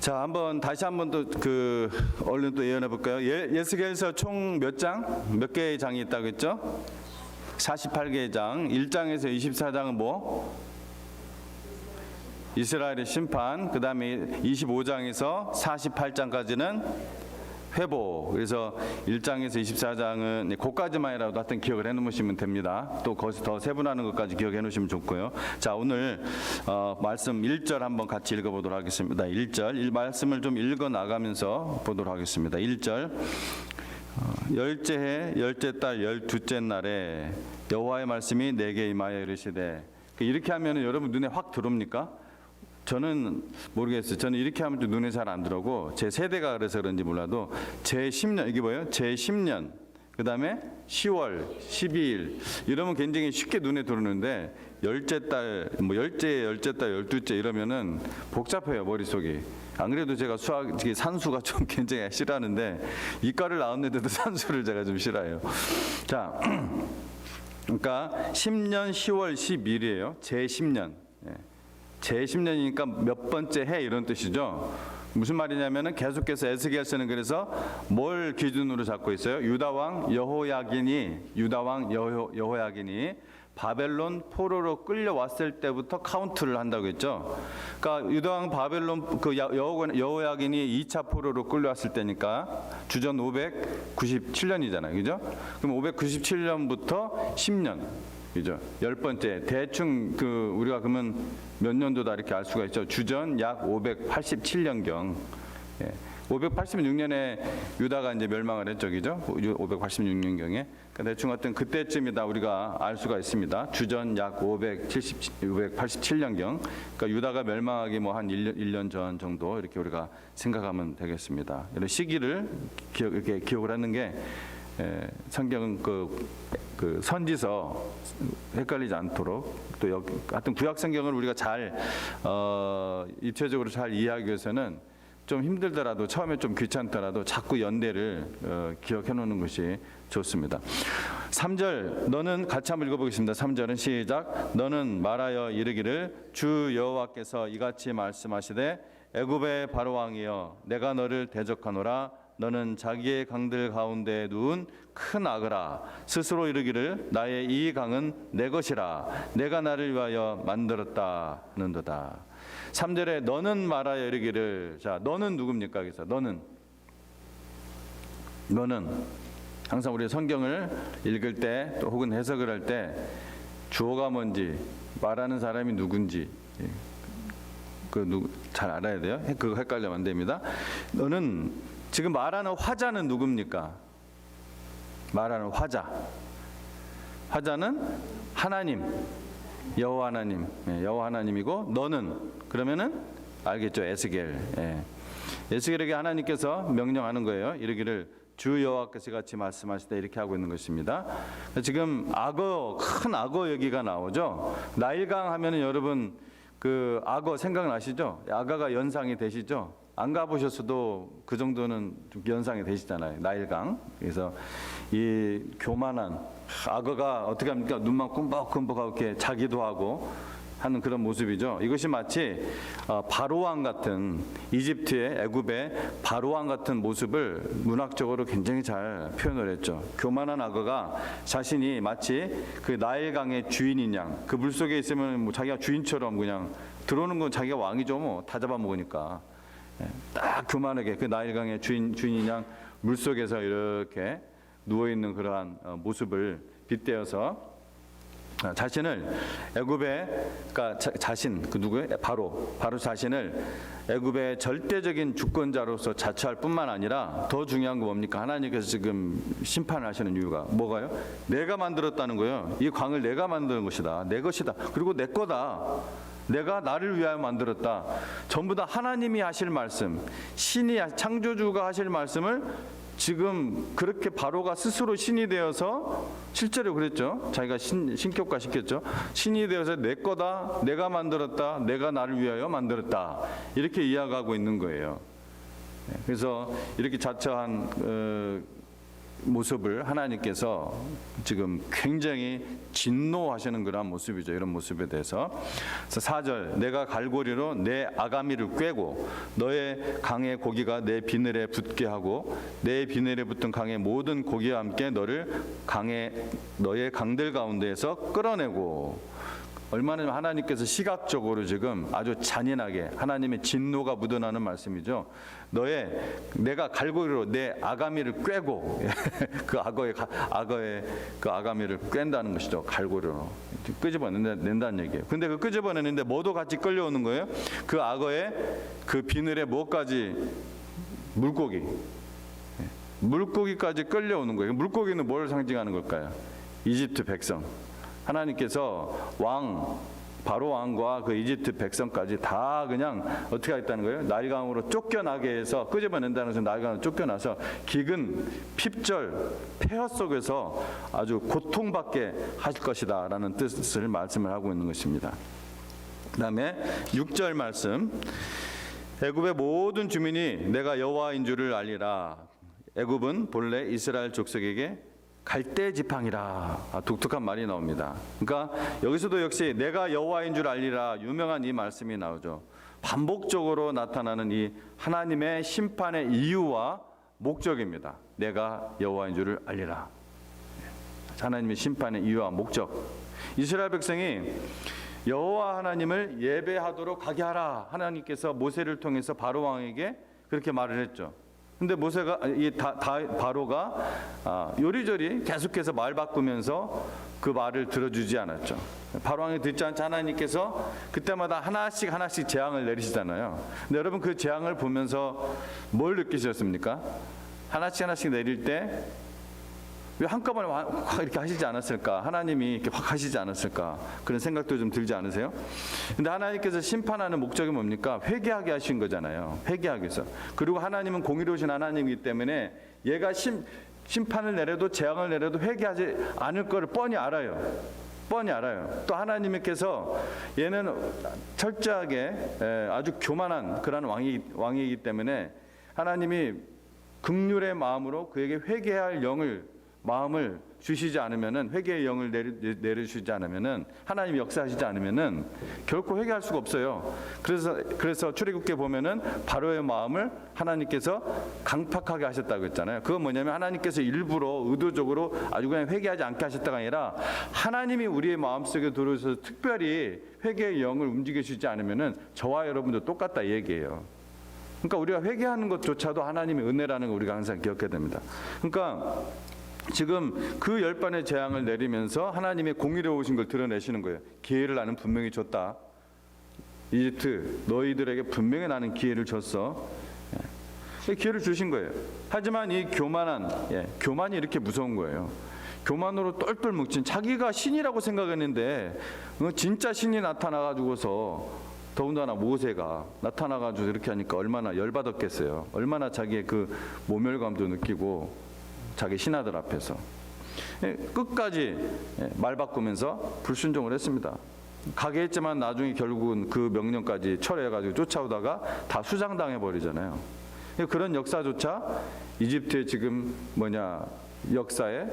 자, 다시 한번 또 얼른 또 예언해 볼까요? 예스겔서 총 몇 장? 몇 개의 장이 있다고 했죠? 48개의 장. 1장에서 24장은 뭐? 이스라엘의 심판. 그 다음에 25장에서 48장까지는 회복. 그래서 1장에서 24장은 그까지만이라도 하여튼 기억을 해놓으시면 됩니다. 또 거기서 더 세분하는 것까지 기억해 놓으시면 좋고요. 자, 오늘 말씀 1절 한번 같이 읽어보도록 하겠습니다. 1절 말씀을 좀 읽어 나가면서 보도록 하겠습니다. 1절 열째 해 열째 달 12째 날에 여호와의 말씀이 내게 임하여 이르시되. 이렇게 하면 여러분 눈에 확 들어옵니까? 저는 모르겠어요. 저는 이렇게 하면 좀 눈에 잘 안 들어오고, 제 세대가 그래서 그런지 몰라도 제 10년, 이게 뭐예요? 제 10년, 그 다음에 10월, 12일 이러면 굉장히 쉽게 눈에 들어오는데, 열째 달, 열째 달 12째 이러면은 복잡해요, 머릿속이. 안 그래도 제가 산수가 좀 굉장히 싫어하는데, 이과를 나왔는데도 산수를 제가 좀 싫어해요. 자, 그러니까 10년 10월 12일이에요. 제 10년. 제 10년이니까 몇 번째 해 이런 뜻이죠. 무슨 말이냐면은 계속해서 에스겔서는 그래서 뭘 기준으로 잡고 있어요? 유다 왕 여호야긴이 바벨론 포로로 끌려왔을 때부터 카운트를 한다고 했죠. 그러니까 유다 왕 바벨론 여호야긴이 2차 포로로 끌려왔을 때니까 주전 597년이잖아요. 그죠? 그럼 597년부터 10년. 그죠? 10번째. 대충 우리가 그러면 몇 년도다 이렇게 알 수가 있죠. 주전 약 587년경. 586년에 유다가 이제 멸망을 했죠. 그죠? 586년경에. 그러니까 대충 어떤 그때쯤이다 우리가 알 수가 있습니다. 주전 약 587년경. 그러니까 유다가 멸망하기 뭐 한 1년 전 정도 이렇게 우리가 생각하면 되겠습니다. 이런 시기를 이렇게 기억을 하는 게 성경은 그 선지서 헷갈리지 않도록, 또 하여튼 구약 성경을 우리가 잘 입체적으로 잘 이해하기 위해서는 좀 힘들더라도, 처음에 좀 귀찮더라도 자꾸 연대를 기억해 놓는 것이 좋습니다. 3절 너는, 같이 한번 읽어보겠습니다. 3절은 시작. 너는 말하여 이르기를 주 여호와께서 이같이 말씀하시되 애굽의 바로 왕이여 내가 너를 대적하노라. 너는 자기의 강들 가운데 누운 큰 악으라. 스스로 이르기를 나의 이 강은 내 것이라. 내가 나를 위하여 만들었다 하는도다. 3절에 너는 말하여 이르기를. 자, 너는 누굽니까? 그래서 너는 항상 우리 성경을 읽을 때 또 혹은 해석을 할 때 주어가 뭔지, 말하는 사람이 누군지 잘 알아야 돼요. 그거 헷갈리면 안 됩니다. 너는 지금 말하는 화자는 누굽니까? 말하는 화자는 하나님, 여호와 하나님, 여호와 하나님이고, 너는 그러면은 알겠죠? 에스겔. 에스겔에게 하나님께서 명령하는 거예요. 이르기를 주 여호와께서 같이 말씀하시되 이렇게 하고 있는 것입니다. 지금 큰 악어 얘기가 나오죠. 나일강 하면은 여러분 그 악어 생각나시죠? 악어가 연상이 되시죠? 안 가보셨어도 그 정도는 좀 연상이 되시잖아요. 나일강. 그래서 이 교만한 악어가 어떻게 합니까? 눈만 끔뻑끔뻑하고 이렇게 자기도 하고 하는 그런 모습이죠. 이것이 마치 바로왕 같은, 이집트의, 애굽의 바로왕 같은 모습을 문학적으로 굉장히 잘 표현을 했죠. 교만한 악어가 자신이 마치 그 나일강의 주인인 양, 그 물속에 있으면 뭐 자기가 주인처럼 그냥 들어오는 건 자기가 왕이죠. 뭐 다 잡아먹으니까. 딱 교만하게 그 나일강의 주인인 양 물속에서 이렇게 누워있는 그러한 모습을 빗대어서 자신을 애굽의, 그러니까 누구예요? 바로 자신을 애굽의 절대적인 주권자로서 자처할 뿐만 아니라 더 중요한 거 뭡니까? 하나님께서 지금 심판을 하시는 이유가 뭐가요? 내가 만들었다는 거예요. 이 광을 내가 만드는 것이다. 내 것이다. 그리고 내 거다. 내가 나를 위하여 만들었다. 전부 다 하나님이 하실 말씀, 신이, 창조주가 하실 말씀을 지금 그렇게 바로가 스스로 신이 되어서, 실제로 그랬죠. 자기가 신격화 시켰죠. 신이 되어서 내 거다, 내가 만들었다, 내가 나를 위하여 만들었다, 이렇게 이야기하고 있는 거예요. 그래서 이렇게 자처한 모습을 하나님께서 지금 굉장히 진노하시는 그런 모습이죠. 이런 모습에 대해서. 그래서 4절, 내가 갈고리로 내 아가미를 꿰고 너의 강의 고기가 내 비늘에 붙게 하고 내 비늘에 붙은 강의 모든 고기와 함께 너를 너의 강들 가운데에서 끌어내고. 얼마나 하나님께서 시각적으로 지금 아주 잔인하게 하나님의 진노가 묻어나는 말씀이죠. 내가 갈고리로 내 아가미를 꿰고 그 악어의 그 아가미를 꿰다는 것이죠. 갈고리로 끄집어낸다는 얘기예요. 근데 그 끄집어내는데 뭐도 같이 끌려오는 거예요? 그 악어의 그 비늘에 뭐까지? 물고기까지 끌려오는 거예요. 물고기는 뭘 상징하는 걸까요? 이집트 백성. 하나님께서 바로 왕과 그 이집트 백성까지 다 그냥 어떻게 하겠다는 거예요? 나일강으로 쫓겨나게 해서 끄집어낸다는 것은 나일강으로 쫓겨나서 기근, 핍절, 폐허 속에서 아주 고통받게 하실 것이다 라는 뜻을 말씀을 하고 있는 것입니다. 그 다음에 6절 말씀, 애굽의 모든 주민이 내가 여호와인 줄을 알리라. 애굽은 본래 이스라엘 족속에게 갈대 지팡이라. 독특한 말이 나옵니다. 그러니까 여기서도 역시 내가 여호와인 줄 알리라, 유명한 이 말씀이 나오죠. 반복적으로 나타나는 이 하나님의 심판의 이유와 목적입니다. 내가 여호와인 줄을 알리라. 하나님의 심판의 이유와 목적. 이스라엘 백성이 여호와 하나님을 예배하도록 가게 하라. 하나님께서 모세를 통해서 바로 왕에게 그렇게 말을 했죠. 근데 바로가 요리조리 계속해서 말 바꾸면서 그 말을 들어주지 않았죠. 바로 왕이 듣지 않자 하나님께서 그때마다 하나씩 재앙을 내리시잖아요. 근데 여러분 그 재앙을 보면서 뭘 느끼셨습니까? 하나씩 내릴 때 왜 한꺼번에 확 이렇게 하시지 않았을까? 하나님이 이렇게 확 하시지 않았을까? 그런 생각도 좀 들지 않으세요? 근데 하나님께서 심판하는 목적이 뭡니까? 회개하게 하신 거잖아요. 회개하기 위해서. 그리고 하나님은 공의로우신 하나님이기 때문에 얘가 심판을 내려도 재앙을 내려도 회개하지 않을 거를 뻔히 알아요. 또 하나님께서 얘는 철저하게 아주 교만한 그런 왕이기 때문에 하나님이 긍휼의 마음으로 그에게 회개할 마음을 주시지 않으면은, 회개의 영을 내려주시지 않으면은, 하나님이 역사하시지 않으면은 결코 회개할 수가 없어요. 그래서 출애굽기에 보면은 바로의 마음을 하나님께서 강팍하게 하셨다고 했잖아요. 그건 뭐냐면 하나님께서 일부러 의도적으로 아주 그냥 회개하지 않게 하셨다가 아니라 하나님이 우리의 마음속에 들어오셔서 특별히 회개의 영을 움직여 주지 않으면은 저와 여러분도 똑같다 이 얘기예요. 그러니까 우리가 회개하는 것조차도 하나님의 은혜라는 걸 우리가 항상 기억해야 됩니다. 그러니까 지금 그 10번의 재앙을 내리면서 하나님의 공의로우신 걸 드러내시는 거예요. 기회를 나는 분명히 줬다. 이집트 너희들에게 분명히 나는 기회를 줬어. 기회를 주신 거예요. 하지만 이 교만이 이렇게 무서운 거예요. 교만으로 똘똘 뭉친 자기가 신이라고 생각했는데 진짜 신이 나타나가지고서 더군다나 모세가 나타나가지고 이렇게 하니까 얼마나 열받았겠어요. 얼마나 자기의 그 모멸감도 느끼고 자기 신하들 앞에서 끝까지 말 바꾸면서 불순종을 했습니다. 가게 했지만 나중에 결국은 그 명령까지 철회해가지고 쫓아오다가 다 수장당해 버리잖아요. 그런 역사조차 이집트의 지금 역사에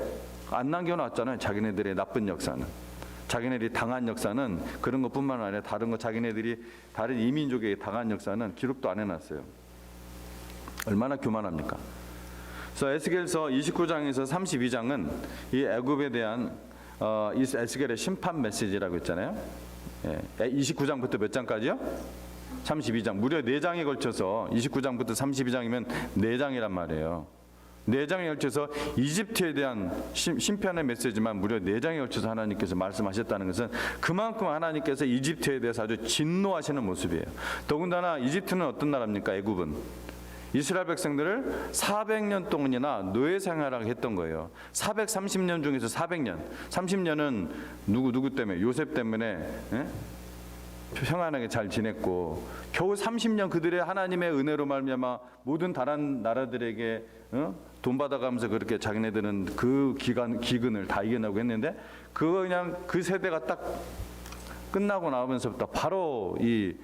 안 남겨놨잖아요. 자기네들의 나쁜 역사는. 자기네들이 당한 역사는 그런 것뿐만 아니라 자기네들이 다른 이민족에게 당한 역사는 기록도 안 해놨어요. 얼마나 교만합니까? 그래서 에스겔서 29장에서 32장은 이 애굽에 대한 이 에스겔의 심판 메시지라고 했잖아요. 29장부터 몇 장까지요? 32장. 무려 4장에 걸쳐서 29장부터 32장이면 4장이란 말이에요. 4장에 걸쳐서 이집트에 대한 심판의 메시지만 무려 4장에 걸쳐서 하나님께서 말씀하셨다는 것은 그만큼 하나님께서 이집트에 대해서 아주 진노하시는 모습이에요. 더군다나 이집트는 어떤 나라입니까? 애굽은 이스라엘 백성들을 400년 동안이나 노예 생활을 했던 거예요. 430년 중에서 400년. 30년은 누구 때문에? 요셉 때문에 평안하게 잘 지냈고 겨우 30년 그들의 하나님의 은혜로 말미암아 모든 다른 나라들에게 돈 받아가면서 그렇게 자기네들은 그 기근을 다 이겨내고 했는데 그냥 그 세대가 딱 끝나고 나오면서부터 바로 이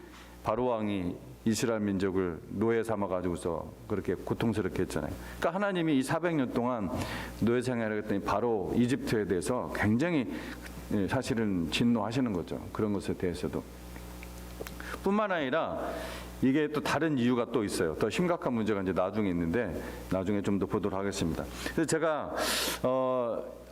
바로 왕이 이스라엘 민족을 노예 삼아 가지고서 그렇게 고통스럽게 했잖아요. 그러니까 하나님이 이 400년 동안 노예 생활을 했더니 바로 이집트에 대해서 굉장히 사실은 진노하시는 거죠. 그런 것에 대해서도. 뿐만 아니라 이게 또 다른 이유가 또 있어요. 더 심각한 문제가 이제 나중에 있는데 나중에 좀 더 보도록 하겠습니다. 그래서 제가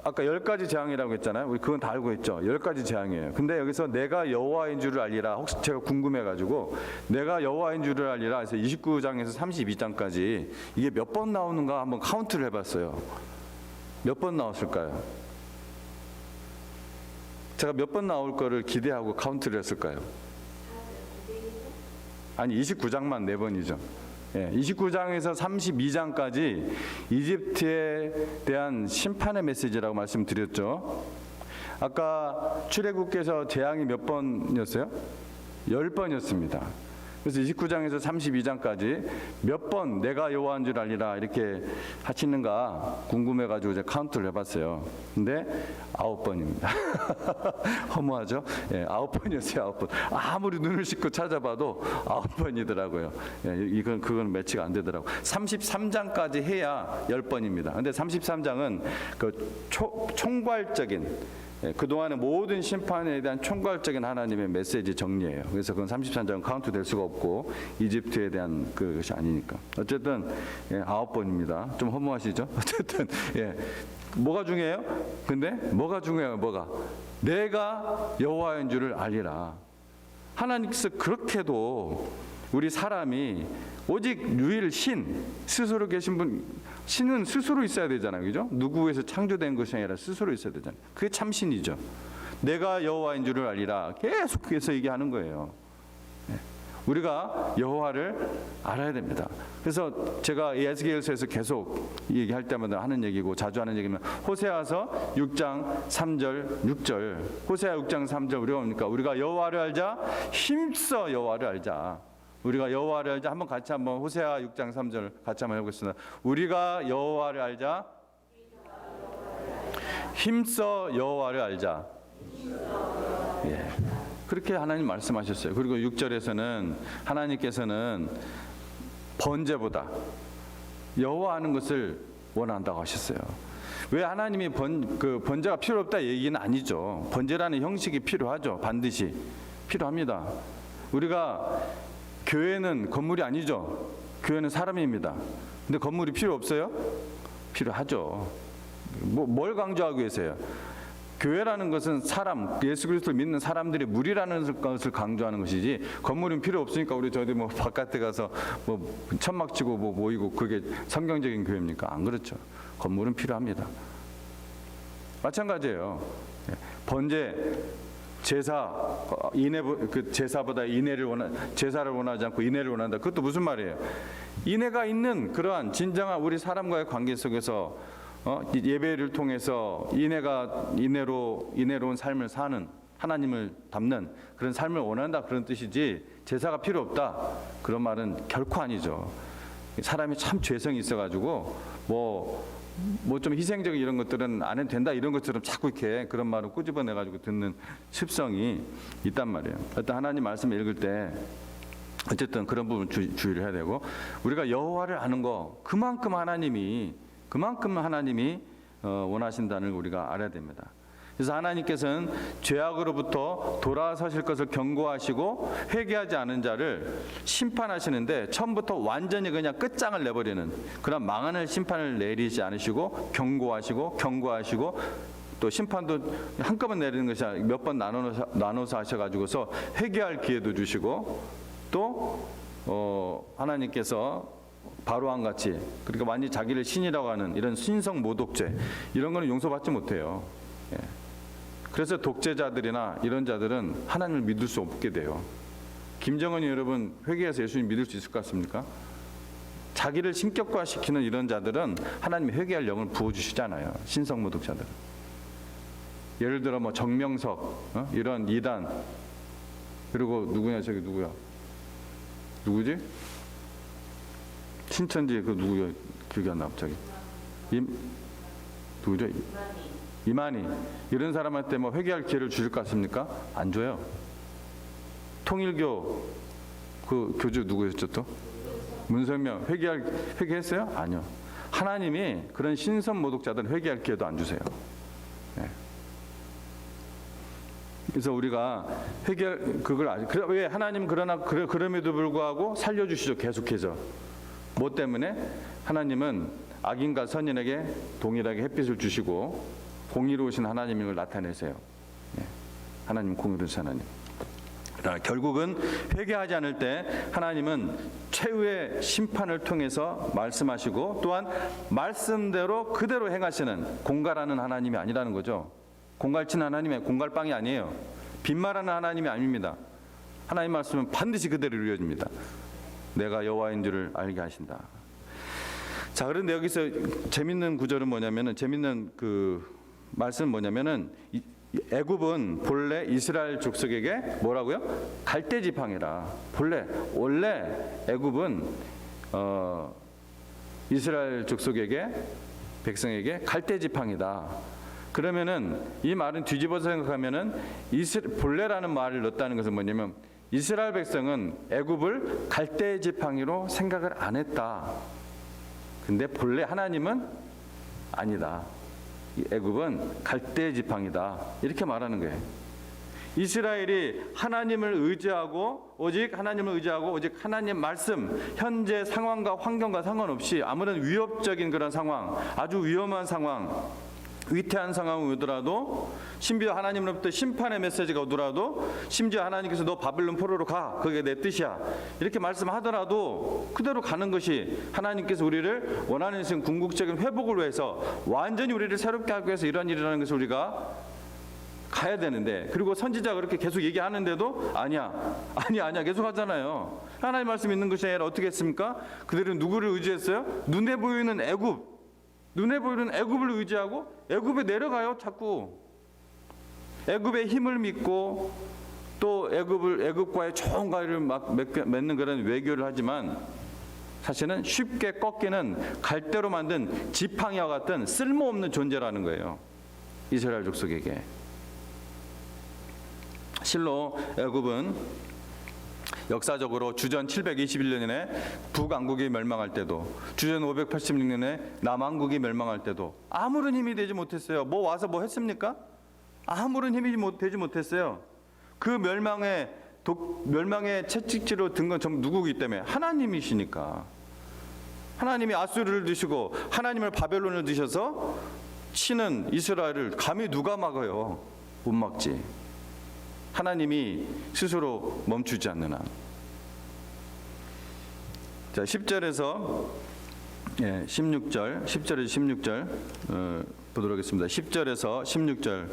아까 10가지 재앙이라고 했잖아요. 우리 그건 다 알고 있죠. 10가지 재앙이에요. 근데 여기서 내가 여호와인 줄을 알리라. 혹시 제가 궁금해가지고 내가 여호와인 줄을 알리라 해서 29장에서 32장까지 이게 몇 번 나오는가 한번 카운트를 해봤어요. 몇 번 나왔을까요? 제가 몇 번 나올 거를 기대하고 카운트를 했을까요? 아니 29장만 4번이죠. 29장에서 32장까지 이집트에 대한 심판의 메시지라고 말씀드렸죠. 아까 출애굽께서 재앙이 몇 번이었어요? 10번이었습니다. 그래서 29장에서 32장까지 몇 번 내가 여호와인 줄 알리라 이렇게 하시는가 궁금해가지고 제가 카운트를 해봤어요. 근데 9번입니다. 허무하죠? 9번이었어요. 9번. 아무리 눈을 씻고 찾아봐도 9번이더라고요. 그건 매치가 안 되더라고요. 33장까지 해야 10번입니다. 근데 33장은 그 총괄적인 그동안의 모든 심판에 대한 총괄적인 하나님의 메시지 정리예요. 그래서 그건 33장은 카운트 될 수가 없고 이집트에 대한 그것이 아니니까. 어쨌든 9번입니다. 좀 허무하시죠? 어쨌든 뭐가 중요해요? 근데 뭐가 중요해요? 뭐가? 내가 여호와인 줄을 알리라. 하나님께서 그렇게도 우리 사람이 오직 유일 신 스스로 계신 분 신은 스스로 있어야 되잖아요. 그죠? 누구에서 창조된 것이 아니라 스스로 있어야 되잖아요. 그게 참 신이죠. 내가 여호와인 줄을 알리라. 계속해서 얘기하는 거예요. 우리가 여호와를 알아야 됩니다. 그래서 제가 에스겔서에서 계속 얘기할 때마다 하는 얘기고 자주 하는 얘기면 호세아서 6장 3절 6절 호세아 6장 3절 우리가 뭡니까? 우리가 여호와를 알자 힘써 여호와를 알자. 우리가 여호와를 알자. 한번 같이 한번 호세아 6장 3절 같이 한번 해보겠습니다. 우리가 여호와를 알자. 힘써 여호와를 알자. 그렇게 하나님 말씀하셨어요. 그리고 6절에서는 하나님께서는 번제보다 여호와 하는 것을 원한다고 하셨어요. 왜 하나님이 번제가 필요 없다 얘기는 아니죠. 번제라는 형식이 필요하죠. 반드시 필요합니다. 우리가 교회는 건물이 아니죠. 교회는 사람입니다. 근데 건물이 필요 없어요? 필요하죠. 뭘 강조하기 위해서요? 교회라는 것은 사람, 예수 그리스도를 믿는 사람들의 무리라는 것을 강조하는 것이지 건물은 필요 없으니까 우리 저희 뭐 바깥에 가서 뭐 천막 치고 뭐 모이고 그게 성경적인 교회입니까? 안 그렇죠. 건물은 필요합니다. 마찬가지예요. 번제 제사 제사보다 제사를 원하지 않고 인애를 원한다. 그것도 무슨 말이에요? 인애가 있는 그러한 진정한 우리 사람과의 관계 속에서 예배를 통해서 인애로운 삶을 사는 하나님을 닮는 그런 삶을 원한다 그런 뜻이지 제사가 필요 없다 그런 말은 결코 아니죠. 사람이 참 죄성이 있어가지고 뭐 좀 희생적인 이런 것들은 안 해도 된다 이런 것처럼 자꾸 이렇게 그런 말을 꼬집어내가지고 듣는 습성이 있단 말이에요. 어떤 하나님 말씀 읽을 때 어쨌든 그런 부분 주의를 해야 되고 우리가 여호와를 아는 거 그만큼 하나님이 원하신다는 걸 우리가 알아야 됩니다. 그래서 하나님께서는 죄악으로부터 돌아서실 것을 경고하시고 회개하지 않은 자를 심판하시는데 처음부터 완전히 그냥 끝장을 내버리는 그런 망하는 심판을 내리지 않으시고 경고하시고 또 심판도 한꺼번에 내리는 것이 아니라 몇 번 나눠서 하셔가지고서 회개할 기회도 주시고 또 하나님께서 바로왕 같이 그러니까 완전히 자기를 신이라고 하는 이런 신성 모독죄 이런 거는 용서받지 못해요. 그래서 독재자들이나 이런 자들은 하나님을 믿을 수 없게 돼요. 김정은이 여러분 회개해서 예수님 믿을 수 있을 것 같습니까? 자기를 신격화시키는 이런 자들은 하나님이 회개할 영을 부어주시잖아요. 신성 모독자들은. 예를 들어 뭐 정명석 이런 이단 그리고 누구냐 저기 누구야? 누구지? 신천지 그 누구야? 기억이 안 나 갑자기. 누구죠? 이만희 이런 사람한테 뭐 회개할 기회를 주실 것 같습니까? 안 줘요. 통일교 그 교주 누구였죠 또? 문선명 회개했어요? 아니요. 하나님이 그런 신선 모독자들은 회개할 기회도 안 주세요. 네. 그래서 우리가 왜 하나님 그럼에도 불구하고 살려주시죠. 계속해서. 뭐 때문에? 하나님은 악인과 선인에게 동일하게 햇빛을 주시고 공의로우신 하나님인 걸 나타내세요. 네. 하나님 공의로우신 하나님. 결국은 회개하지 않을 때 하나님은 최후의 심판을 통해서 말씀하시고 또한 말씀대로 그대로 행하시는 공갈하는 하나님이 아니라는 거죠. 공갈치는 하나님의 공갈빵이 아니에요. 빈말하는 하나님이 아닙니다. 하나님 말씀은 반드시 그대로 이루어집니다. 내가 여호와인 줄을 알게 하신다. 자, 그런데 여기서 재밌는 구절은 뭐냐면은 재밌는 그 말씀은 뭐냐면은 애굽은 본래 이스라엘 족속에게 뭐라고요? 갈대 지팡이라. 원래 애굽은 이스라엘 족속에게 백성에게 갈대 지팡이다. 그러면은 이 말은 뒤집어서 생각하면은 본래라는 말을 넣었다는 것은 뭐냐면 이스라엘 백성은 애굽을 갈대 지팡이로 생각을 안 했다. 근데 본래 하나님은 아니다. 애굽은 갈대 지팡이다. 이렇게 말하는 거예요. 이스라엘이 하나님을 의지하고 오직 하나님 말씀, 현재 상황과 환경과 상관없이 아무런 위협적인 그런 상황, 아주 위험한 상황, 위태한 상황이 오더라도, 심지어 하나님으로부터 심판의 메시지가 오더라도, 심지어 하나님께서 너 바빌론 포로로 가, 그게 내 뜻이야, 이렇게 말씀하더라도 그대로 가는 것이 하나님께서 우리를 원하는 궁극적인 회복을 위해서 완전히 우리를 새롭게 하기 위해서 이런 일이라는 것을 우리가 가야 되는데, 그리고 선지자가 그렇게 계속 얘기하는데도 아니야 계속 하잖아요. 하나님 말씀 있는 것이 아니라 어떻게 했습니까? 그들은 누구를 의지했어요? 눈에 보이는 애굽을 의지하고 애굽에 내려가요. 자꾸 애굽의 힘을 믿고 또 애굽과의 좋은 관계를 막 맺는 그런 외교를 하지만 사실은 쉽게 꺾이는 갈대로 만든 지팡이와 같은 쓸모없는 존재라는 거예요. 이스라엘 족속에게. 실로 애굽은 역사적으로 주전 721년에 북왕국이 멸망할 때도, 주전 586년에 남왕국이 멸망할 때도 아무런 힘이 되지 못했어요. 뭐 와서 뭐 했습니까? 아무런 힘이 되지 못했어요. 그 멸망의 채찍질로 든 건 전부 누구기 때문에? 하나님이시니까. 하나님이 아수르를 드시고 하나님을 바벨론을 드셔서 치는 이스라엘을 감히 누가 막아요? 못 막지. 하나님이 스스로 멈추지 않는 한. 자, 10절에서 16절 보도록 하겠습니다. 10절에서 16절.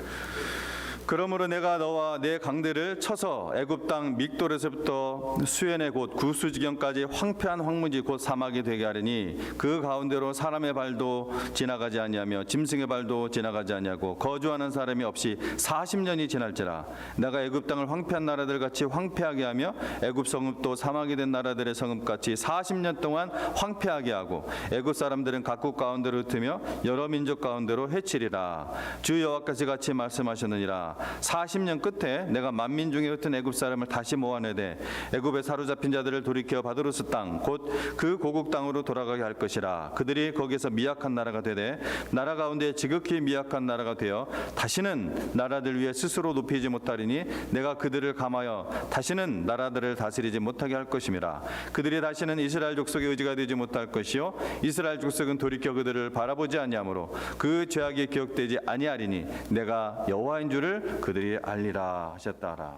그러므로 내가 너와 내 강들을 쳐서 애굽 땅 믹돌에서부터 수엔의 곧 구스 지경까지 황폐한 황무지 곧 사막이 되게 하리니 그 가운데로 사람의 발도 지나가지 아니하며 짐승의 발도 지나가지 아니하고 거주하는 사람이 없이 40년이 지날지라. 내가 애굽 땅을 황폐한 나라들 같이 황폐하게 하며 애굽 성읍도 사막이 된 나라들의 성읍 같이 40년 동안 황폐하게 하고 애굽 사람들은 각국 가운데로 흩으며 여러 민족 가운데로 해치리라. 주 여호와께서 같이 말씀하셨느니라. 40년 끝에 내가 만민 중에 흩은 애굽 사람을 다시 모아내되 애굽에 사로잡힌 자들을 돌이켜 바드로스 땅 곧 그 고국 땅으로 돌아가게 할 것이라. 그들이 거기서 미약한 나라가 되되 나라 가운데 지극히 미약한 나라가 되어 다시는 나라들 위에 스스로 높이지 못하리니 내가 그들을 감하여 다시는 나라들을 다스리지 못하게 할 것임이라. 그들이 다시는 이스라엘 족속의 의지가 되지 못할 것이요 이스라엘 족속은 돌이켜 그들을 바라보지 아니하므로 그 죄악이 기억되지 아니하리니 내가 여호와인 줄을 그들이 알리라 하셨다라.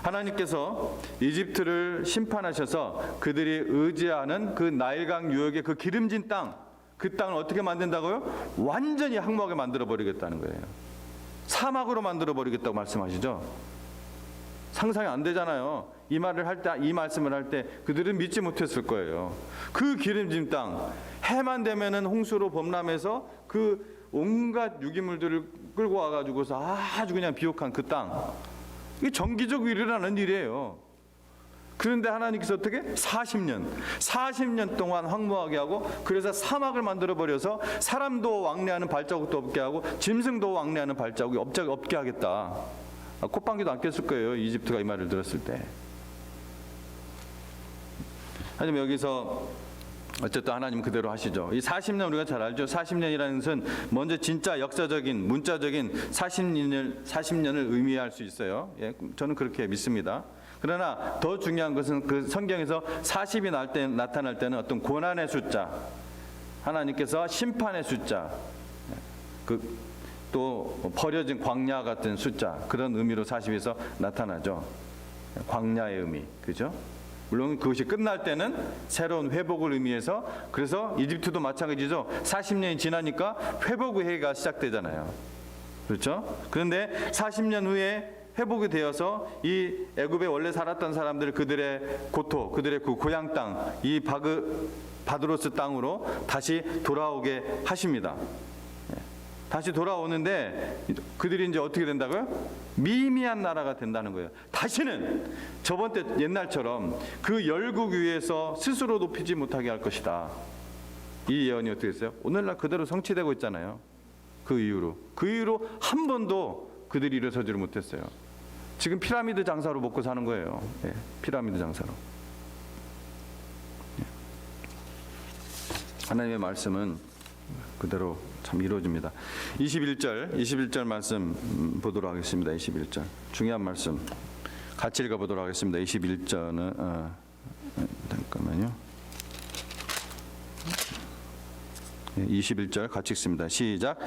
하나님께서 이집트를 심판하셔서 그들이 의지하는 그 나일강 유역의 그 기름진 땅, 그 땅을 어떻게 만든다고요? 완전히 황무하게 만들어 버리겠다는 거예요. 사막으로 만들어 버리겠다고 말씀하시죠. 상상이 안 되잖아요. 이 말씀을 할 때 그들은 믿지 못했을 거예요. 그 기름진 땅, 해만 되면은 홍수로 범람해서 그 온갖 유기물들을 끌고 와가지고서 아주 그냥 비옥한 그 땅, 이게 정기적으로 일어나는 일이에요. 그런데 하나님께서 어떻게? 40년 동안 황무하게 하고, 그래서 사막을 만들어 버려서 사람도 왕래하는 발자국도 없게 하고 짐승도 왕래하는 발자국이 없게 하겠다. 콧방귀도 안 꼈을 거예요, 이집트가 이 말을 들었을 때. 하지만 여기서 어쨌든 하나님 그대로 하시죠. 이 40년 우리가 잘 알죠. 40년이라는 것은 먼저 진짜 역사적인 문자적인 40년을 의미할 수 있어요. 예, 저는 그렇게 믿습니다. 그러나 더 중요한 것은 그 성경에서 40이 나타날 때는 어떤 고난의 숫자, 하나님께서 심판의 숫자, 또 버려진 광야 같은 숫자, 그런 의미로 40에서 나타나죠. 광야의 의미, 그죠? 물론 그것이 끝날 때는 새로운 회복을 의미해서, 그래서 이집트도 마찬가지죠. 40년이 지나니까 회복의 해가 시작되잖아요. 그렇죠? 그런데 40년 후에 회복이 되어서 이 애굽에 원래 살았던 사람들, 그들의 고토, 그들의 그 고향 땅, 이 바드로스 땅으로 다시 돌아오게 하십니다. 다시 돌아오는데 그들이 이제 어떻게 된다고요? 미미한 나라가 된다는 거예요. 다시는 저번 때 옛날처럼 그 열국 위에서 스스로 높이지 못하게 할 것이다. 이 예언이 어떻게 됐어요? 오늘날 그대로 성취되고 있잖아요. 그 이후로 한 번도 그들이 일어서지를 못했어요. 지금 피라미드 장사로 먹고 사는 거예요. 예, 피라미드 장사로. 예. 하나님의 말씀은 그대로 참 이루어집니다. 21절 말씀 보도록 하겠습니다. 21절 중요한 말씀 같이 읽어보도록 하겠습니다. 21절은 잠깐만요. 21절 같이 읽습니다. 시작.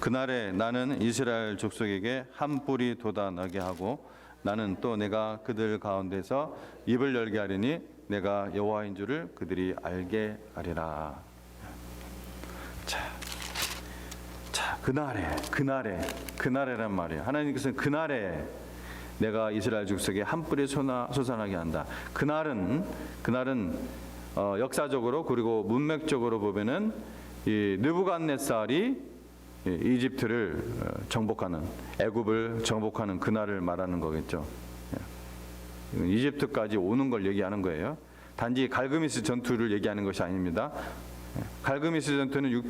그날에 나는 이스라엘 족속에게 한 뿔이 돋아나게 하고 나는 또 내가 그들 가운데서 입을 열게 하리니 내가 여호와인 줄을 그들이 알게 하리라. 자, 그날에란 말이에요. 하나님께서는 그날에 내가 이스라엘 족속에 한 뿔이 솟아나게 한다. 그날은 역사적으로 그리고 문맥적으로 보면은 이 느부갓네살이 이집트를 정복하는, 애굽을 정복하는 그날을 말하는 거겠죠. 이집트까지 오는 걸 얘기하는 거예요. 단지 갈그미스 전투를 얘기하는 것이 아닙니다. 갈그미스 전투는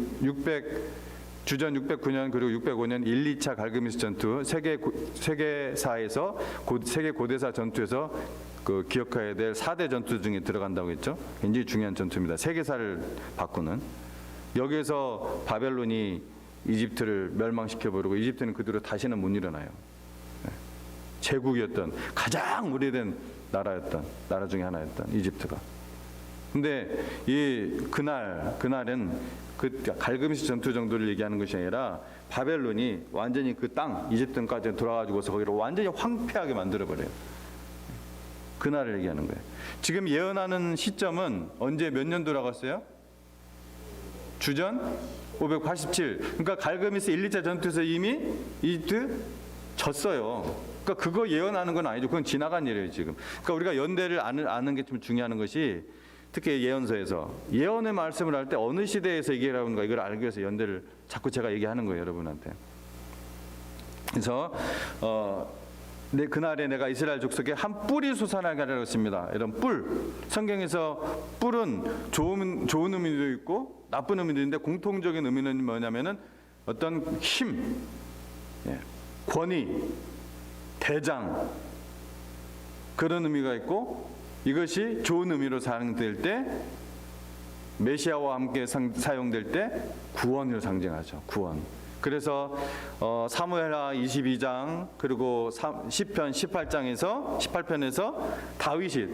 주전 609년 그리고 605년 1, 2차 갈그미스 전투, 세계사에서 세계 고대사 전투에서 그 기억해야 될 4대 전투 중에 들어간다고 했죠. 굉장히 중요한 전투입니다. 세계사를 바꾸는. 여기에서 바벨론이 이집트를 멸망시켜버리고 이집트는 그대로 다시는 못 일어나요. 제국이었던 가장 오래된 나라 중에 하나였던 이집트가. 근데 그날은 그 갈그미스 전투 정도를 얘기하는 것이 아니라 바벨론이 완전히 그 땅 이집트까지 돌아가지고서 거기를 완전히 황폐하게 만들어버려요. 그날을 얘기하는 거예요. 지금 예언하는 시점은 언제 몇 년 돌아갔어요? 주전 587. 그러니까 갈그미스 1, 2차 전투에서 이미 이집트 졌어요. 그러니까 그거 예언하는 건 아니죠. 그건 지나간 일이에요 지금. 그러니까 우리가 연대를 아는 게 좀 중요한 것이, 특히 예언서에서 예언의 말씀을 할 때 어느 시대에서 얘기하는가 이걸 알기 위해서 연대를 자꾸 제가 얘기하는 거예요 여러분한테. 그래서 그날에 내가 이스라엘 족속에 한 뿔이 솟아나게 하리라 했습니다. 이런 뿔, 성경에서 뿔은 좋은 의미도 있고 나쁜 의미도 있는데 공통적인 의미는 뭐냐면은 어떤 힘, 권위, 대장, 그런 의미가 있고, 이것이 좋은 의미로 사용될 때, 메시아와 함께 사용될 때 구원을 상징하죠. 구원. 그래서 사무엘하 22장 그리고 시편 18편에서 다윗이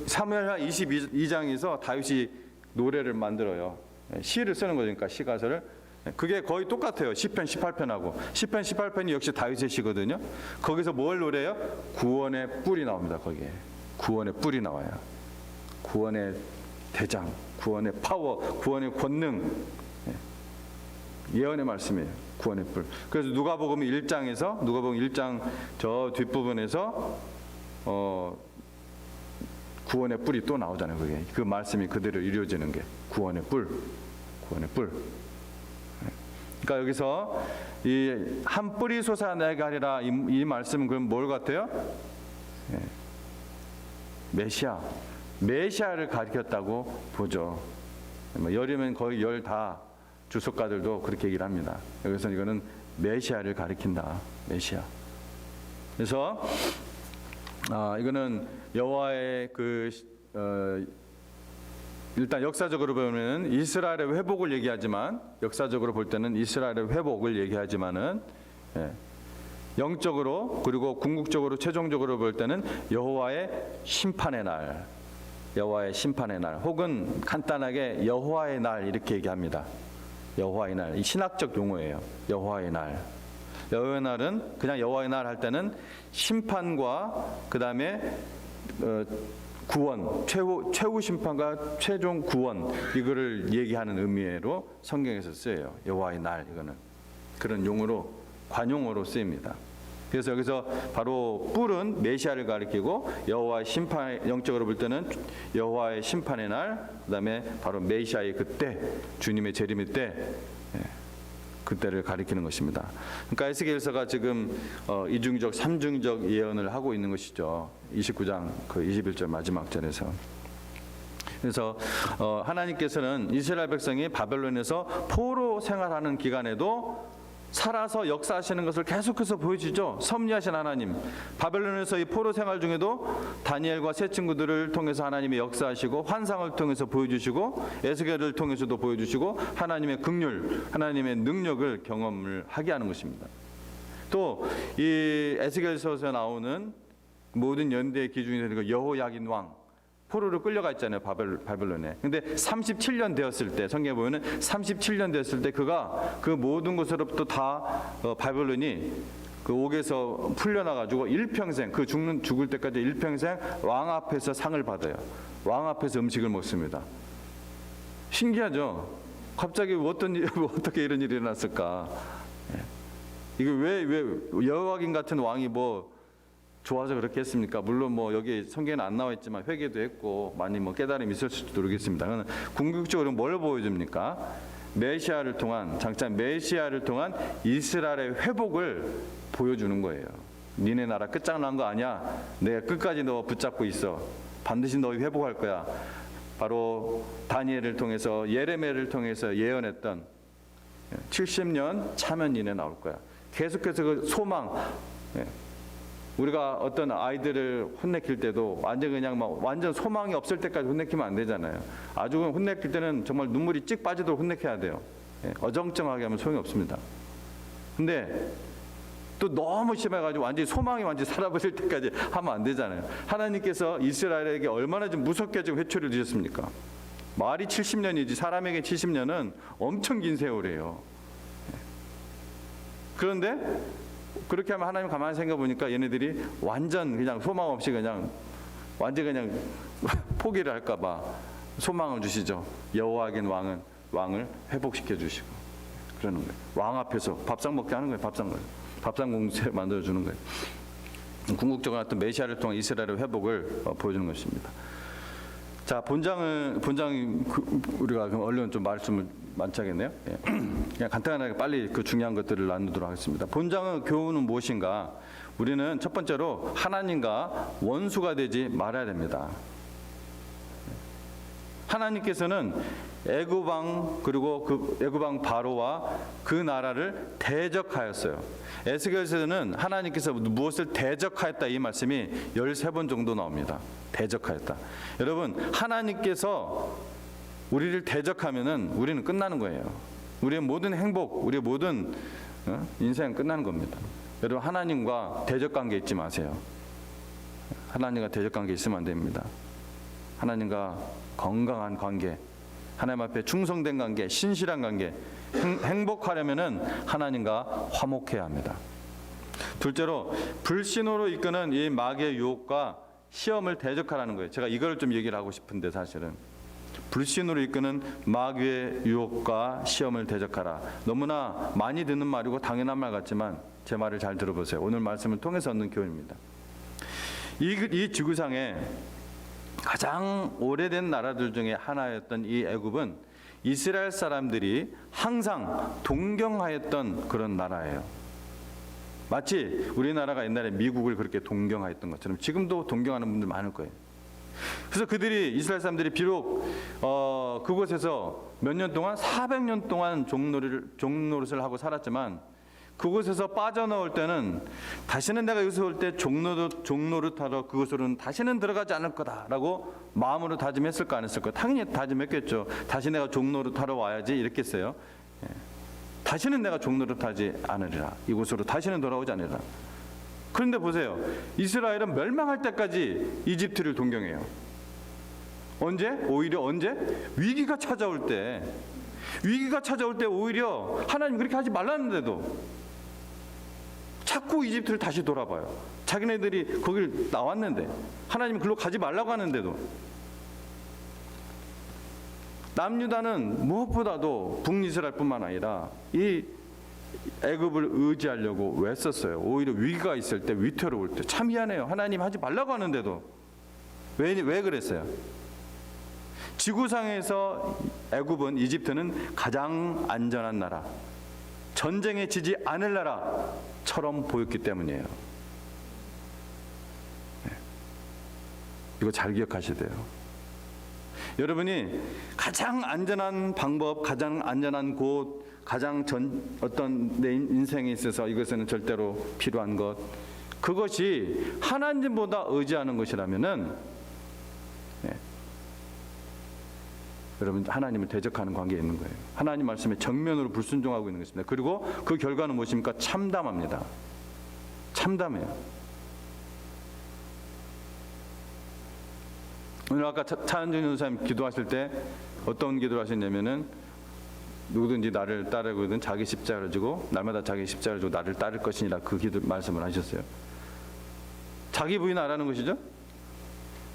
사무엘하 22장에서 다윗이 노래를 만들어요. 시를 쓰는 거니까 시가서를. 그게 거의 똑같아요. 시편 18편하고. 시편 18편이 역시 다윗의 시거든요. 거기서 뭘 노래해요? 구원의 뿔이 나옵니다. 거기에 구원의 뿔이 나와요. 구원의 대장, 구원의 파워, 구원의 권능, 예언의 말씀이에요. 구원의 뿔. 그래서 누가복음 1장 저 뒷부분에서 구원의 뿔이 또 나오잖아요. 그게 그 말씀이 그대로 이루어지는 게 구원의 뿔. 그러니까 여기서 이 한 뿔이 솟아나게 하리라, 이 말씀은 그럼 뭘 같아요? 메시아를 가리켰다고 보죠. 열이면 거의 열 다 주석가들도 그렇게 얘기를 합니다. 여기서 이거는 메시아를 가리킨다. 메시아. 그래서 이거는 여호와의 그 일단 역사적으로 보면 이스라엘의 회복을 얘기하지만 역사적으로 볼 때는 이스라엘의 회복을 얘기하지만은 영적으로 그리고 궁극적으로 최종적으로 볼 때는 여호와의 심판의 날, 여호와의 심판의 날, 혹은 간단하게 여호와의 날 이렇게 얘기합니다. 여호와의 날, 이 신학적 용어예요. 여호와의 날. 여호와의 날은 그냥 여호와의 날 할 때는 심판과 그 다음에 구원, 최후 심판과 최종 구원 이거를 얘기하는 의미로 성경에서 쓰여요. 여호와의 날 이거는 그런 용어로 관용어로 쓰입니다. 그래서 여기서 바로 뿔은 메시아를 가리키고 여호와의 심판, 영적으로 볼 때는 여호와의 심판의 날, 그다음에 바로 메시아의 그때, 주님의 재림의 때, 그때를 가리키는 것입니다. 그러니까 에스겔서가 지금 이중적, 삼중적 예언을 하고 있는 것이죠. 29장 그 21절 마지막 절에서. 그래서 하나님께서는 이스라엘 백성이 바벨론에서 포로 생활하는 기간에도 살아서 역사하시는 것을 계속해서 보여주죠. 섭리하신 하나님. 바벨론에서 이 포로 생활 중에도 다니엘과 세 친구들을 통해서 하나님이 역사하시고 환상을 통해서 보여주시고 에스겔을 통해서도 보여주시고 하나님의 긍휼, 하나님의 능력을 경험을 하게 하는 것입니다. 또 이 에스겔서에서 나오는 모든 연대의 기준이 되는 여호야긴 왕, 포로로 끌려가 있잖아요. 바벨론에. 근데 37년 되었을 때 성경에 보면은 37년 되었을 때 그가 그 모든 것으로부터 다 바벨론이 그 옥에서 풀려나 가지고 일평생 그 죽을 때까지 일평생 왕 앞에서 상을 받아요. 왕 앞에서 음식을 먹습니다. 신기하죠? 갑자기 어떻게 이런 일이 일어났을까? 이거 왜 여호야긴 같은 왕이 뭐 좋아서 그렇게 했습니까? 물론 뭐 여기 성경에는 안 나와 있지만 회개도 했고 많이 뭐 깨달음이 있었을지도 모르겠습니다. 그러나 궁극적으로 뭘 보여줍니까? 메시아를 통한 장차 메시아를 통한 이스라엘의 회복을 보여주는 거예요. 니네 나라 끝장난 거 아니야? 내가 끝까지 너 붙잡고 있어. 반드시 너희 회복할 거야. 바로 다니엘을 통해서 예레미야를 통해서 예언했던 70년 차면 니네 나올 거야. 계속해서 그 소망. 우리가 어떤 아이들을 혼내킬 때도 완전 그냥 막 완전 소망이 없을 때까지 혼내키면 안 되잖아요. 아주 혼내킬 때는 정말 눈물이 찍 빠지도록 혼내켜야 돼요. 어정쩡하게 하면 소용이 없습니다. 근데 또 너무 심해가지고 소망이 완전히 사라버릴 때까지 하면 안 되잖아요. 하나님께서 이스라엘에게 얼마나 좀 무섭게 지금 회초리를 드셨습니까? 말이 70년이지 사람에게 70년은 엄청 긴 세월이에요. 그런데 그렇게 하면 하나님 가만히 생각해 보니까 얘네들이 완전 그냥 소망 없이 그냥 완전 그냥 포기를 할까봐 소망을 주시죠. 여호와긴 왕을 회복시켜 주시고 그러는 거예요. 왕 앞에서 밥상 먹게 하는 거예요. 밥상 공세 만들어 주는 거예요. 궁극적으로 어떤 메시아를 통한 이스라엘의 회복을 보여주는 것입니다. 자, 본장 우리가 얼른 좀 말씀을 많지 하겠네요. 그냥 간단하게 빨리 그 중요한 것들을 나누도록 하겠습니다. 본장의 교훈은 무엇인가? 우리는 첫 번째로 하나님과 원수가 되지 말아야 됩니다. 하나님께서는 애굽왕 그리고 그 애굽왕 바로와 그 나라를 대적하였어요. 에스겔서는 하나님께서 무엇을 대적하였다 이 말씀이 13번 정도 나옵니다. 대적하였다. 여러분, 하나님께서 우리를 대적하면은 우리는 끝나는 거예요. 우리의 모든 행복, 우리의 모든 인생은 끝나는 겁니다. 여러분, 하나님과 대적 관계 잊지 마세요. 하나님과 대적 관계 있으면 안 됩니다. 하나님과 건강한 관계, 하나님 앞에 충성된 관계, 신실한 관계, 행복하려면은 하나님과 화목해야 합니다. 둘째로 불신으로 이끄는 이 마귀의 유혹과 시험을 대적하라는 거예요. 제가 이걸 좀 얘기를 하고 싶은데 사실은 불신으로 이끄는 마귀의 유혹과 시험을 대적하라. 너무나 많이 듣는 말이고 당연한 말 같지만 제 말을 잘 들어보세요. 오늘 말씀을 통해서 얻는 교훈입니다. 이 지구상에 가장 오래된 나라들 중에 하나였던 이 애굽은 이스라엘 사람들이 항상 동경하였던 그런 나라예요. 마치 우리나라가 옛날에 미국을 그렇게 동경하였던 것처럼 지금도 동경하는 분들 많을 거예요. 그래서 이스라엘 사람들이 비록 그곳에서 몇 년 동안 400년 동안 종노릇을 하고 살았지만 그곳에서 빠져나올 때는 다시는 내가 여기서 올 때 종로를 타러 그곳으로는 다시는 들어가지 않을 거다라고 마음으로 다짐했을까 안 했을까? 당연히 다짐했겠죠. 다시 내가 종로를 타러 와야지 이렇게 했어요. 다시는 내가 종로를 타지 않으리라. 이곳으로 다시는 돌아오지 않으리라. 그런데 보세요. 이스라엘은 멸망할 때까지 이집트를 동경해요. 언제? 오히려 언제? 위기가 찾아올 때 오히려 하나님 그렇게 하지 말랐는데도 자꾸 이집트를 다시 돌아봐요. 자기네들이 거길 나왔는데 하나님이 글로 가지 말라고 하는데도. 남유다는 무엇보다도 북이스라엘뿐만 아니라 이 애굽을 의지하려고 왜 썼어요? 오히려 위기가 있을 때, 위태로울 때. 참 미안해요. 하나님 하지 말라고 하는데도 왜 그랬어요? 지구상에서 이집트는 가장 안전한 나라, 전쟁에 지지 않을 나라처럼 보였기 때문이에요. 이거 잘 기억하셔야 돼요. 여러분이 가장 안전한 방법, 가장 안전한 곳, 어떤 내 인생에 있어서 이것에는 절대로 필요한 것, 그것이 하나님보다 의지하는 것이라면은 여러분 하나님을 대적하는 관계에 있는 거예요. 하나님 말씀에 정면으로 불순종하고 있는 것입니다. 그리고 그 결과는 무엇입니까? 참담합니다. 참담해요. 오늘 아까 차은준 전사님 기도하실 때 어떤 기도를 하셨냐면은 누구든지 나를 따르거든 자기 십자가를 지고 날마다 자기 십자가를 지고 나를 따를 것이니라 그 기도 말씀을 하셨어요. 자기 부인 안 하는 것이죠.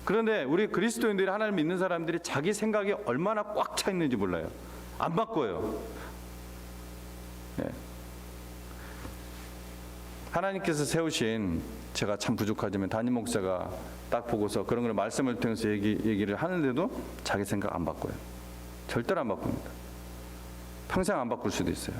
그런데 우리 그리스도인들이 하나님 믿는 사람들이 자기 생각이 얼마나 꽉 차 있는지 몰라요. 안 바꿔요. 네. 하나님께서 세우신, 제가 참 부족하지만 담임 목사가 딱 보고서 그런 걸 말씀을 통해서 얘기를 하는데도 자기 생각 안 바꿔요. 절대로 안 바꿉니다. 평생 안 바꿀 수도 있어요.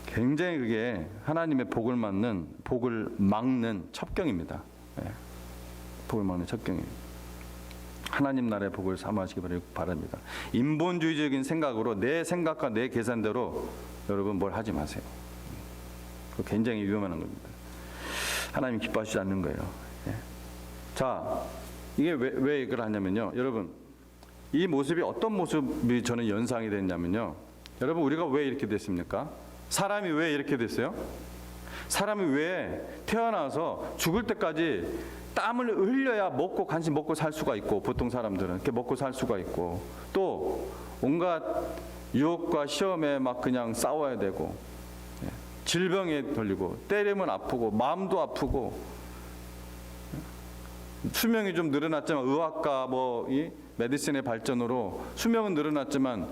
굉장히 그게 하나님의 복을 막는 첩경입니다. 네. 복을 막는 첩경이에요. 하나님 나라의 복을 삼으시기 바랍니다. 인본주의적인 생각으로 내 생각과 내 계산대로 여러분 뭘 하지 마세요. 그거 굉장히 위험한 겁니다. 하나님 기뻐하시지 않는 거예요. 네. 자, 이게 왜 이걸 하냐면요. 여러분, 이 모습이 어떤 모습이 저는 연상이 됐냐면요. 여러분, 우리가 왜 이렇게 됐습니까? 사람이 왜 이렇게 됐어요? 사람이 왜 태어나서 죽을 때까지 땀을 흘려야 간식 먹고 살 수가 있고, 보통 사람들은 이렇게 먹고 살 수가 있고, 또 온갖 유혹과 시험에 막 그냥 싸워야 되고, 질병에 걸리고, 때리면 아프고, 마음도 아프고, 수명이 좀 늘어났지만 의학과 이 메디신의 발전으로 수명은 늘어났지만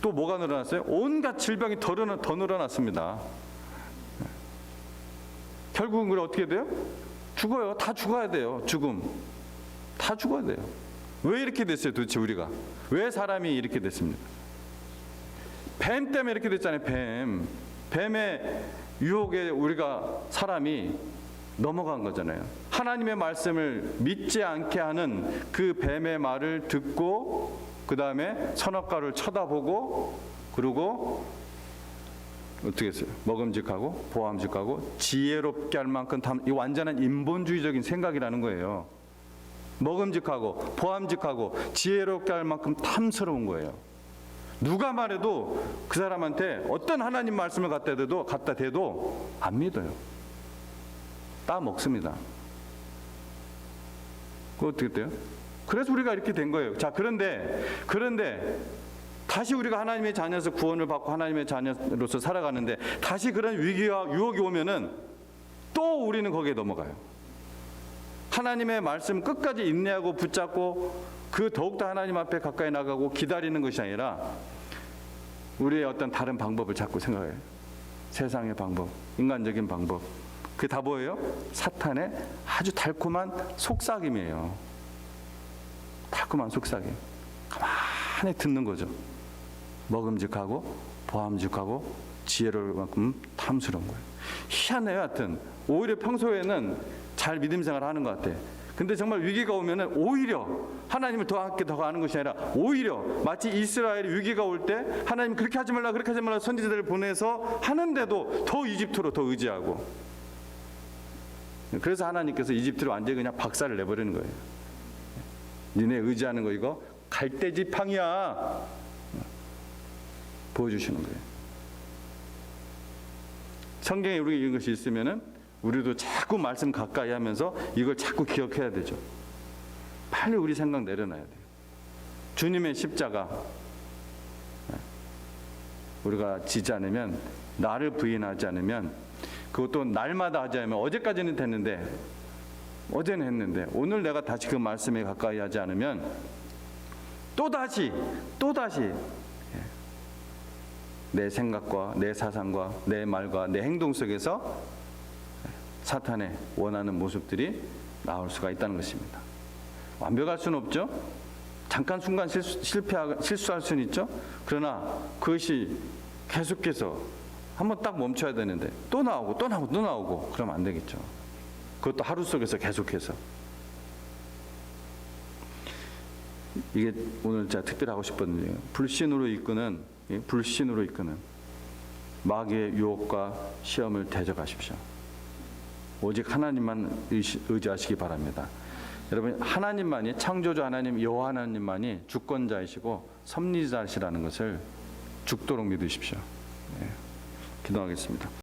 또 뭐가 늘어났어요? 온갖 질병이 더 늘어났습니다. 결국은 그래 어떻게 돼요? 죽어요. 다 죽어야 돼요. 죽음. 다 죽어야 돼요. 왜 이렇게 됐어요? 도대체 우리가. 왜 사람이 이렇게 됐습니까? 뱀 때문에 이렇게 됐잖아요. 뱀의 유혹에 우리가 사람이 넘어간 거잖아요. 하나님의 말씀을 믿지 않게 하는 그 뱀의 말을 듣고 그 다음에 선악과를 쳐다보고 그리고 어떻게 했어요? 먹음직하고 보암직하고 지혜롭게 할 만큼 이 완전한 인본주의적인 생각이라는 거예요. 먹음직하고 보암직하고 지혜롭게 할 만큼 탐스러운 거예요. 누가 말해도 그 사람한테 어떤 하나님 말씀을 갖다 대도 안 믿어요. 따먹습니다. 그거 어떻게 돼요? 그래서 우리가 이렇게 된 거예요. 자, 그런데 다시 우리가 하나님의 자녀에서 구원을 받고 하나님의 자녀로서 살아가는데 다시 그런 위기와 유혹이 오면은 또 우리는 거기에 넘어가요. 하나님의 말씀 끝까지 인내하고 붙잡고 그 더욱더 하나님 앞에 가까이 나가고 기다리는 것이 아니라 우리의 어떤 다른 방법을 자꾸 생각해요. 세상의 방법, 인간적인 방법. 그게 다 뭐예요? 사탄의 아주 달콤한 속삭임이에요. 달콤한 속삭임. 가만히 듣는 거죠. 먹음직하고 보암직하고 지혜로울 만큼 탐스러운 거예요. 희한해요. 하여튼 오히려 평소에는 잘 믿음 생활을 하는 것 같아. 근데 정말 위기가 오면은 오히려 하나님을 더 함께 더 가는 것이 아니라 오히려 마치 이스라엘이 위기가 올 때 하나님 그렇게 하지 말라 그렇게 하지 말라 선지자들을 보내서 하는데도 더 이집트로 더 의지하고, 그래서 하나님께서 이집트를 완전히 그냥 박살을 내버리는 거예요. 니네 의지하는 거 이거 갈대지팡이야 보여주시는 거예요. 성경에 우리가 이런 것이 있으면은 우리도 자꾸 말씀 가까이 하면서 이걸 자꾸 기억해야 되죠. 빨리 우리 생각 내려놔야 돼요. 주님의 십자가 우리가 지지 않으면, 나를 부인하지 않으면, 그것도 날마다 하지 않으면, 어제까지는 됐는데 어제는 했는데 오늘 내가 다시 그 말씀에 가까이 하지 않으면 또다시 내 생각과 내 사상과 내 말과 내 행동 속에서 사탄의 원하는 모습들이 나올 수가 있다는 것입니다. 완벽할 수는 없죠. 잠깐 순간 실수할 수는 있죠. 그러나 그것이 계속해서 한번 딱 멈춰야 되는데 또 나오고 그러면 안 되겠죠. 그것도 하루 속에서 계속해서. 이게 오늘 제가 특별히 하고 싶었는데요. 불신으로 이끄는 마귀의 유혹과 시험을 대적하십시오. 오직 하나님만 의지하시기 바랍니다. 여러분, 하나님만이, 창조주 하나님 여호와 하나님만이 주권자이시고 섭리자시라는 것을 죽도록 믿으십시오. 네. 기도하겠습니다.